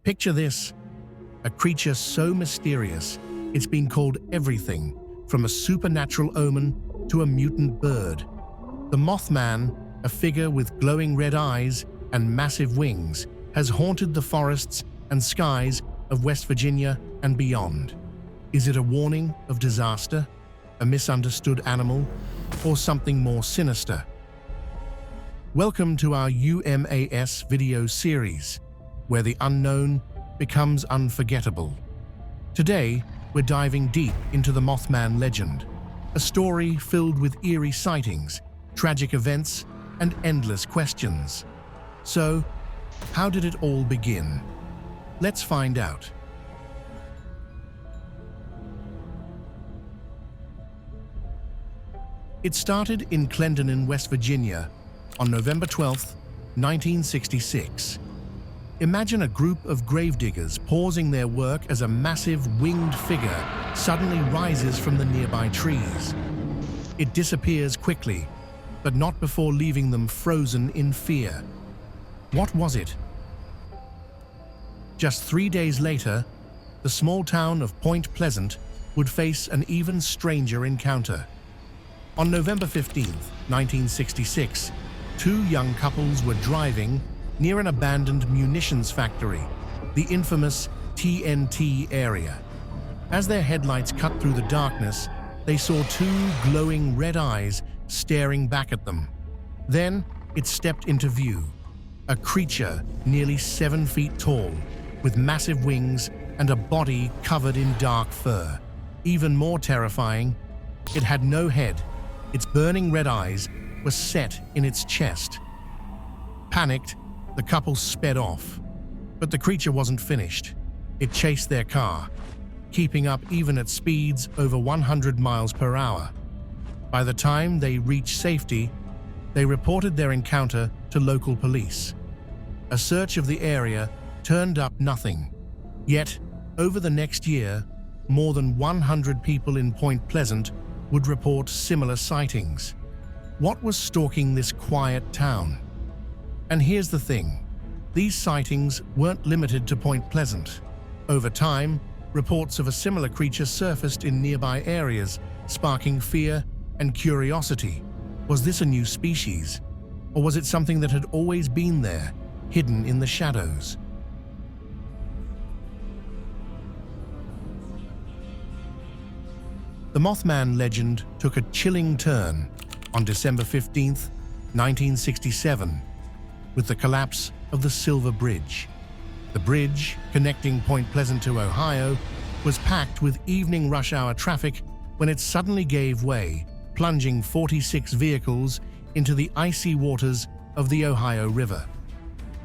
Picture this, a creature so mysterious it's been called everything from a supernatural omen to a mutant bird. The Mothman, a figure with glowing red eyes and massive wings, has haunted the forests and skies of West Virginia and beyond. Is it a warning of disaster, a misunderstood animal, or something more sinister? Welcome to our UMAS video series, where the unknown becomes unforgettable. Today, we're diving deep into the Mothman legend, a story filled with eerie sightings, tragic events, and endless questions. So, how did it all begin? Let's find out. It started in Clendenin, West Virginia, on November 12, 1966. Imagine a group of gravediggers pausing their work as a massive winged figure suddenly rises from the nearby trees. It disappears quickly, but not before leaving them frozen in fear. What was it? Just 3 days later, the small town of Point Pleasant would face an even stranger encounter. On November 15, 1966, two young couples were driving near an abandoned munitions factory, the infamous TNT area. As their headlights cut through the darkness, they saw two glowing red eyes staring back at them. Then it stepped into view, a creature nearly 7 feet tall, with massive wings and a body covered in dark fur. Even more terrifying, it had no head. Its burning red eyes were set in its chest. Panicked, the couple sped off. But the creature wasn't finished. It chased their car, keeping up even at speeds over 100 miles per hour. By the time they reached safety, they reported their encounter to local police. A search of the area turned up nothing. Yet, over the next year, more than 100 people in Point Pleasant would report similar sightings. What was stalking this quiet town? And here's the thing, these sightings weren't limited to Point Pleasant. Over time, reports of a similar creature surfaced in nearby areas, sparking fear and curiosity. Was this a new species? Or was it something that had always been there, hidden in the shadows? The Mothman legend took a chilling turn on December 15, 1967, with the collapse of the Silver Bridge. The bridge, connecting Point Pleasant to Ohio, was packed with evening rush hour traffic when it suddenly gave way, plunging 46 vehicles into the icy waters of the Ohio River.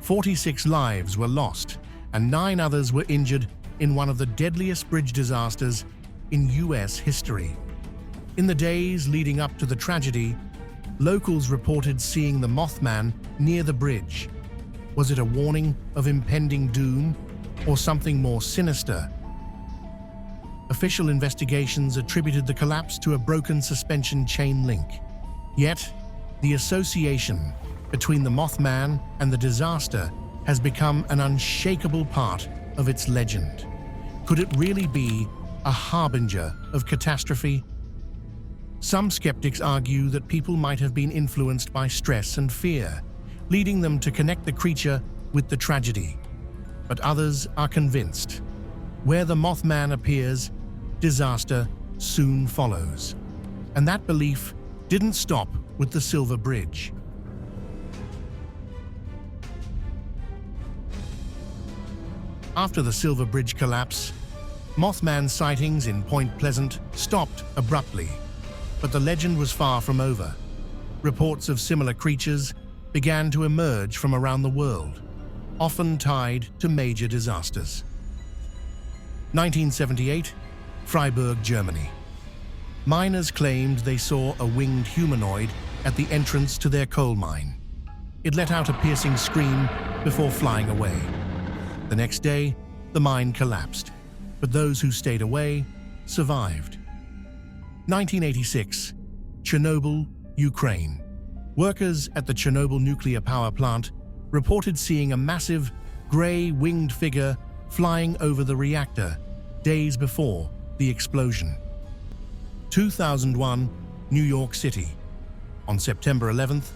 46 lives were lost, and 9 others were injured in one of the deadliest bridge disasters in U.S. history. In the days leading up to the tragedy, locals reported seeing the Mothman near the bridge. Was it a warning of impending doom or something more sinister? Official investigations attributed the collapse to a broken suspension chain link. Yet, the association between the Mothman and the disaster has become an unshakable part of its legend. Could it really be a harbinger of catastrophe? Some skeptics argue that people might have been influenced by stress and fear, leading them to connect the creature with the tragedy. But others are convinced, where the Mothman appears, disaster soon follows. And that belief didn't stop with the Silver Bridge. After the Silver Bridge collapse, Mothman sightings in Point Pleasant stopped abruptly. But the legend was far from over. Reports of similar creatures began to emerge from around the world, often tied to major disasters. 1978, Freiburg, Germany. Miners claimed they saw a winged humanoid at the entrance to their coal mine. It let out a piercing scream before flying away. The next day, the mine collapsed, but those who stayed away survived. 1986, Chernobyl, Ukraine. Workers at the Chernobyl nuclear power plant reported seeing a massive, gray winged figure flying over the reactor days before the explosion. 2001, New York City. On September 11th,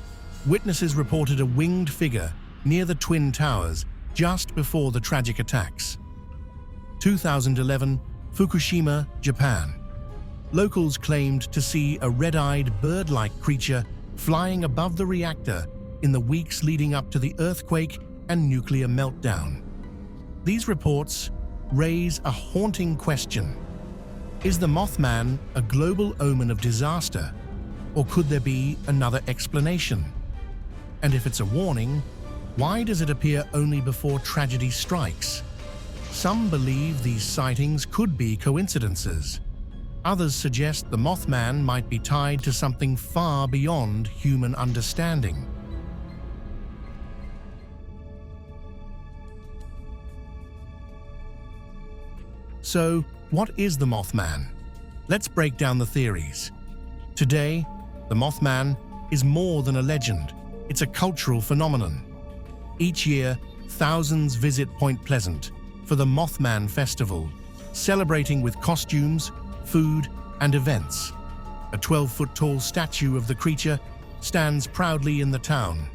witnesses reported a winged figure near the Twin Towers just before the tragic attacks. 2011, Fukushima, Japan. Locals claimed to see a red-eyed, bird-like creature flying above the reactor in the weeks leading up to the earthquake and nuclear meltdown. These reports raise a haunting question. Is the Mothman a global omen of disaster, or could there be another explanation? And if it's a warning, why does it appear only before tragedy strikes? Some believe these sightings could be coincidences. Others suggest the Mothman might be tied to something far beyond human understanding. So, what is the Mothman? Let's break down the theories. Today, the Mothman is more than a legend. It's a cultural phenomenon. Each year, thousands visit Point Pleasant for the Mothman Festival, celebrating with costumes, food, and events. A 12-foot-tall statue of the creature stands proudly in the town,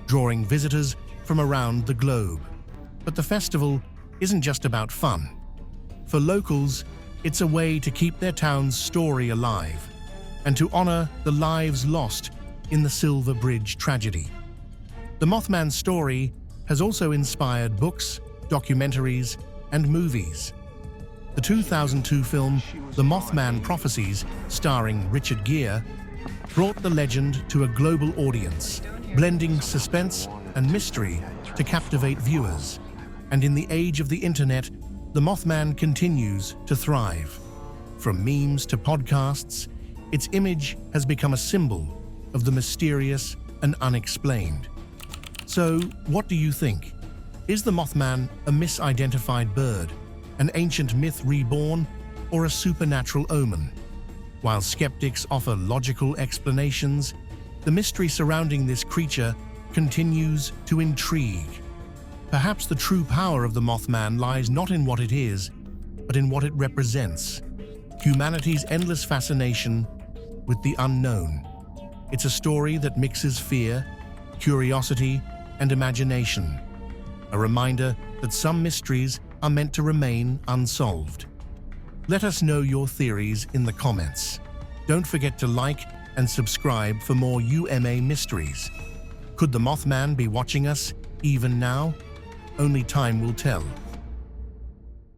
drawing visitors from around the globe. But the festival isn't just about fun. For locals, it's a way to keep their town's story alive and to honor the lives lost in the Silver Bridge tragedy. The Mothman story has also inspired books, documentaries, and movies. The 2002 film The Mothman Prophecies, starring Richard Gere, brought the legend to a global audience, blending suspense and mystery to captivate viewers. And in the age of the internet, the Mothman continues to thrive. From memes to podcasts, its image has become a symbol of the mysterious and unexplained. So, what do you think? Is the Mothman a misidentified bird, an ancient myth reborn, or a supernatural omen? While skeptics offer logical explanations, the mystery surrounding this creature continues to intrigue. Perhaps the true power of the Mothman lies not in what it is, but in what it represents. Humanity's endless fascination with the unknown. It's a story that mixes fear, curiosity, and imagination. A reminder that some mysteries are meant to remain unsolved. Let us know your theories in the comments. Don't forget to like and subscribe for more UMA mysteries. Could the Mothman be watching us even now? Only time will tell.